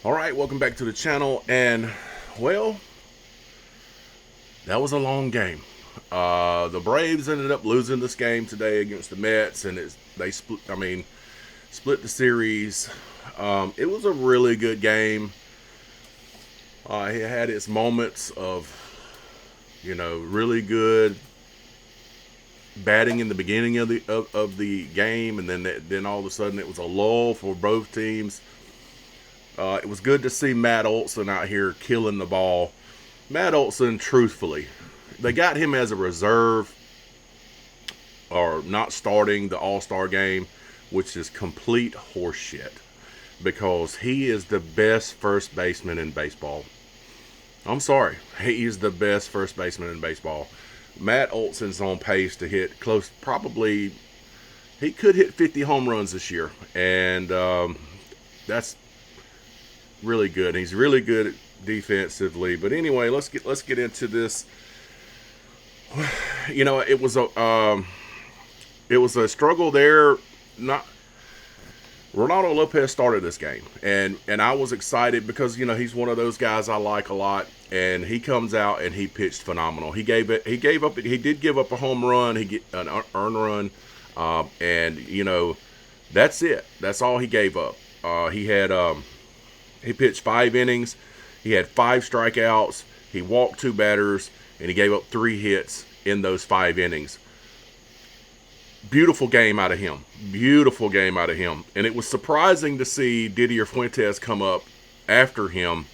All right, welcome back to the channel. And well, that was a long game. The Braves ended up losing this game today against the Mets, and they split. Split the series. It was a really good game. It had its moments of, really good batting in the beginning of the game, and then all of a sudden it was a lull for both teams. It was good to see Matt Olson out here killing the ball. Matt Olson, truthfully, they got him as a reserve or not starting the All-Star game, which is complete horseshit because he is the best first baseman in baseball. I'm sorry. He is the best first baseman in baseball. Matt Olson's on pace to hit close, probably, he could hit 50 home runs this year. And that's really good. He's really good defensively. But anyway, let's get into this. It was a struggle there. Ronaldo Lopez started this game, and I was excited because he's one of those guys I like a lot, and he comes out and he pitched phenomenal. He did give up a home run, an earned run, and that's it. That's all he gave up. He pitched 5 innings, he had 5 strikeouts, he walked 2 batters, and he gave up 3 hits in those 5 innings. Beautiful game out of him. Beautiful game out of him. And it was surprising to see Didier Fuentes come up after him.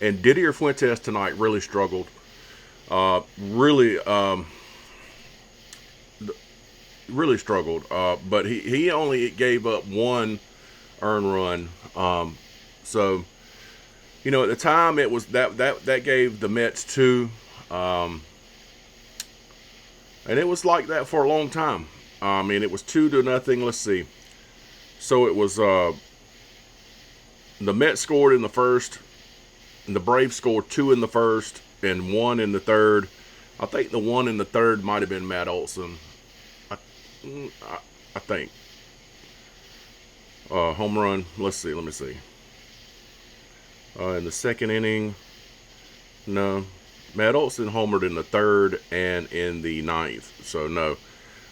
And Didier Fuentes tonight really struggled. Really struggled. But he only gave up 1 earned run. So, at the time it was that gave the Mets 2. And it was like that for a long time. It was 2-0. Let's see. So it was the Mets scored in the first, and the Braves scored 2 in the first and 1 in the third. I think the 1 in the third might have been Matt Olson. I think. Home run. Let me see. In the second inning, no. Matt Olson homered in the third and in the ninth, so no.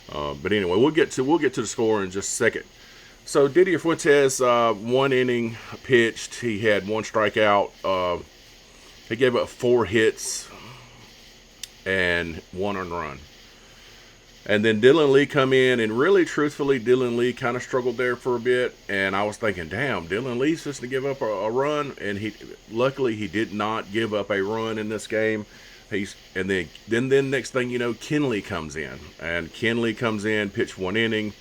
But anyway, we'll get to the score in just a second. So Didier Fuentes, 1 inning pitched. He had 1 strikeout. He gave up 4 hits and 1 earned run. And then Dylan Lee come in, and really, truthfully, Dylan Lee kind of struggled there for a bit. And I was thinking, damn, Dylan Lee's supposed to give up a run, and luckily he did not give up a run in this game. Then next thing you know, Kenley comes in, and Kenley comes in, pitched 1 inning.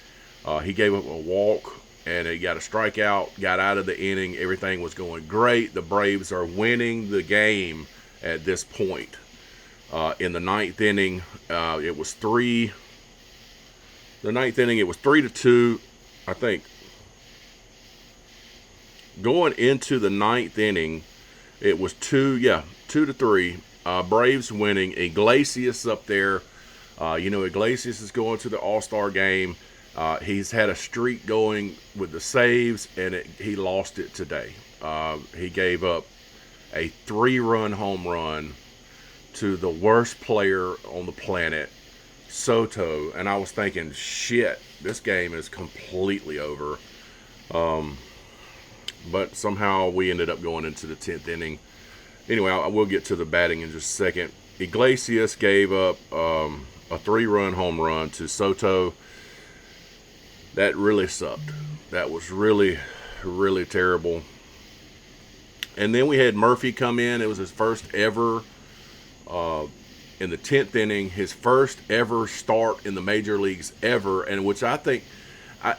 He gave up a walk, and he got a strikeout, got out of the inning. Everything was going great. The Braves are winning the game at this point. In the ninth inning, it was 3. The ninth inning, it was 3-2, I think. Going into the ninth inning, it was 2-3. Braves winning. Iglesias up there. Iglesias is going to the All-Star game. He's had a streak going with the saves, and he lost it today. He gave up a 3-run home run to the worst player on the planet, Soto, and I was thinking, shit, this game is completely over. But somehow we ended up going into the 10th inning. Anyway, I will get to the batting in just a second. Iglesias gave up a 3-run home run to Soto. That really sucked. That was really, really terrible. And then we had Murphy come in. It was his first ever in the 10th inning, his first ever start in the major leagues ever, and which I think I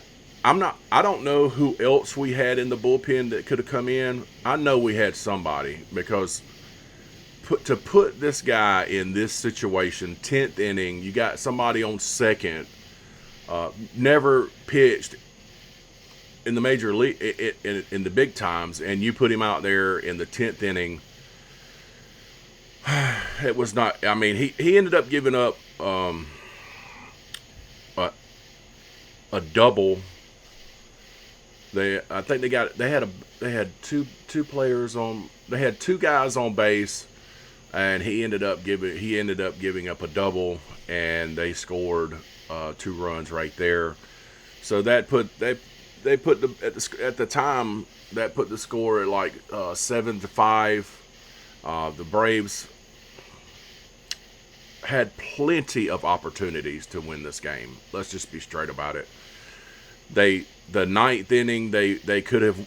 don't know who else we had in the bullpen that could have come in. I know we had somebody, because to put this guy in this situation, 10th inning, you got somebody on second, never pitched in the major league in the big times, and you put him out there in the 10th inning. It was not. He ended up giving up a double I think they had two players on. They had two guys on base, and he ended up giving up a double, and they scored 2 runs right there. So that put they put at the time that put the score at like 7-5. The Braves had plenty of opportunities to win this game. Let's just be straight about it. The ninth inning, they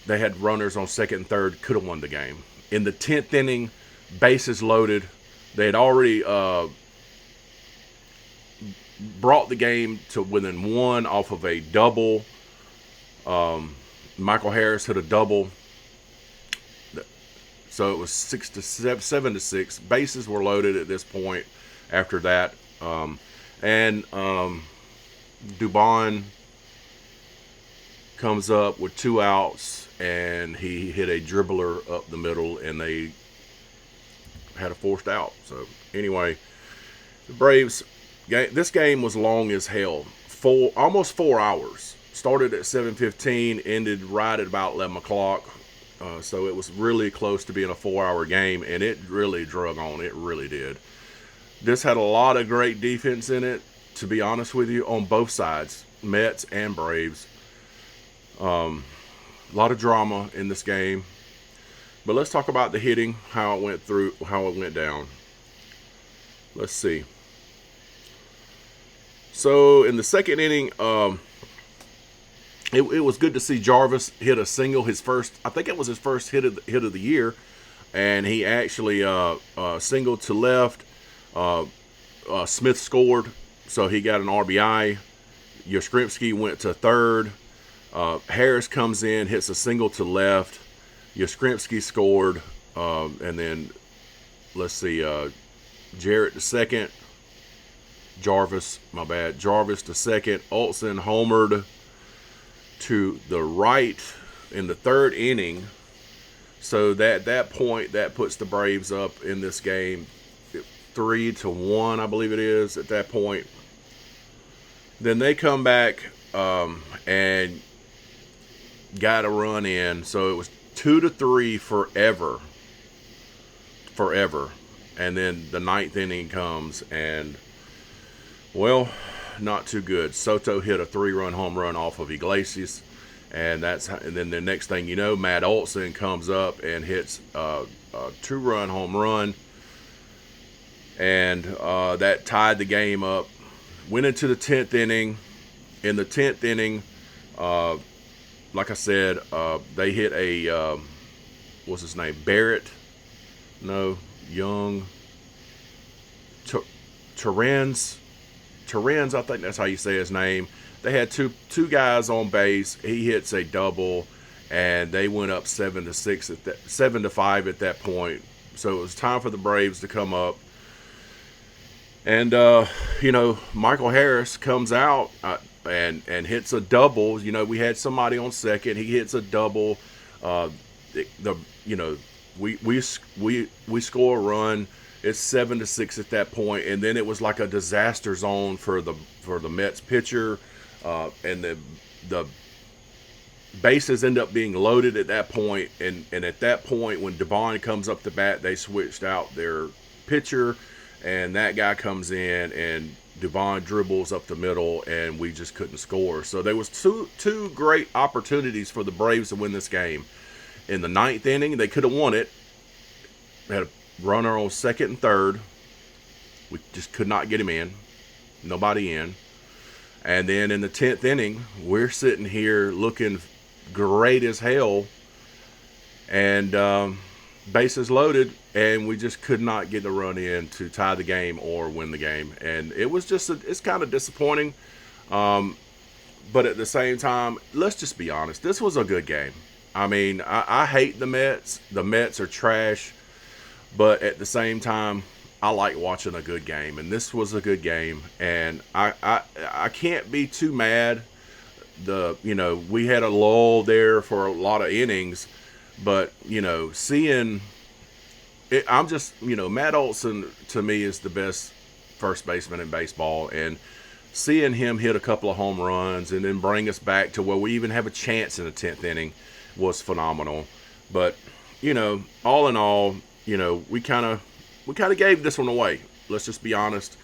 had runners on second and third, could have won the game. In the 10th inning, bases loaded, they had already brought the game to within 1 off of a double. Michael Harris hit a double, so it was 7-6. Bases were loaded at this point. After that, Dubon comes up with 2 outs, and he hit a dribbler up the middle, and they had a forced out. So anyway, the Braves, this game was long as hell. Almost 4 hours. Started at 7:15, ended right at about 11 o'clock. So it was really close to being a 4-hour game, and it really drug on. It really did. This had a lot of great defense in it, to be honest with you, on both sides, Mets and Braves. A lot of drama in this game. But let's talk about the hitting, how it went down. Let's see. So in the second inning, it was good to see Jarvis hit a single. I think it was his first hit of the year, and he actually singled to left. Smith scored, so he got an RBI. Yastrzemski went to third. Harris comes in, hits a single to left. Yastrzemski scored, and then let's see, Jarrett to second. Jarvis to second. Olsen homered to the right in the third inning. So that point, that puts the Braves up in this game 3-1, I believe it is at that point. Then they come back and got a run in. So it was 2-3 forever. And then the 9th inning comes, and well, not too good. Soto hit a 3-run home run off of Iglesias, and then the next thing you know, Matt Olson comes up and hits a 2-run home run, and that tied the game up. Went into the 10th inning. In the 10th inning, like I said, they hit a what's his name? Young. Terrence, I think that's how you say his name. They had two guys on base. He hits a double, and they went up 7-5 at that point. So it was time for the Braves to come up. And Michael Harris comes out and hits a double. We had somebody on second. He hits a double. We score a run. It's 7-6 at that point, and then it was like a disaster zone for the Mets pitcher, and the bases end up being loaded at that point. And at that point, when Dubon comes up to bat, they switched out their pitcher, and that guy comes in, and Dubon dribbles up the middle, and we just couldn't score. So there was two great opportunities for the Braves to win this game. In the 9th inning, they could have won it. They had a runner on second and third. We just could not get him in. Nobody in. And then in the 10th inning, we're sitting here looking great as hell, and bases loaded, and we just could not get the run in to tie the game or win the game. And it was it's kind of disappointing. But at the same time, let's just be honest. This was a good game. I mean, I hate the Mets. The Mets are trash. But at the same time, I like watching a good game, and this was a good game, and I can't be too mad. We had a lull there for a lot of innings, but seeing it, I'm just Matt Olson to me is the best first baseman in baseball, and seeing him hit a couple of home runs and then bring us back to where we even have a chance in the 10th inning was phenomenal. But, all in all, we kind of gave this one away. Let's just be honest.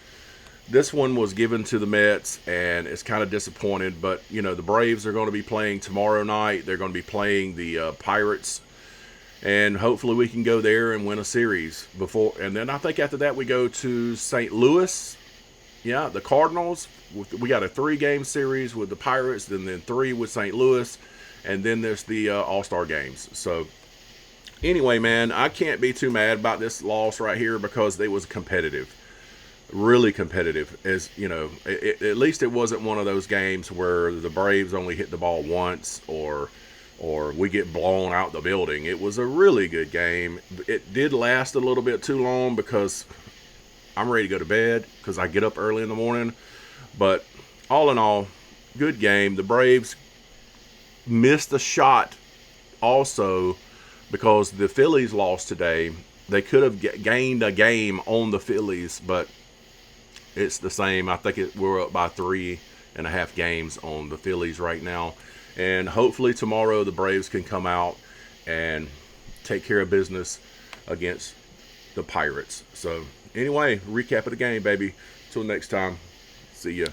This one was given to the Mets, and it's kind of disappointed. But, the Braves are going to be playing tomorrow night. They're going to be playing the Pirates. And hopefully we can go there and win a series before. And then I think after that we go to St. Louis. Yeah, the Cardinals. We got a 3-game series with the Pirates, then 3 with St. Louis. And then there's the All-Star games. So anyway, man, I can't be too mad about this loss right here because it was competitive. Really competitive. As at least it wasn't one of those games where the Braves only hit the ball once or we get blown out the building. It was a really good game. It did last a little bit too long because I'm ready to go to bed because I get up early in the morning. But all in all, good game. The Braves missed a shot also because the Phillies lost today. They could have gained a game on the Phillies, but it's the same. I think we're up by 3.5 games on the Phillies right now. And hopefully tomorrow the Braves can come out and take care of business against the Pirates. So anyway, recap of the game, baby. Till next time. See ya.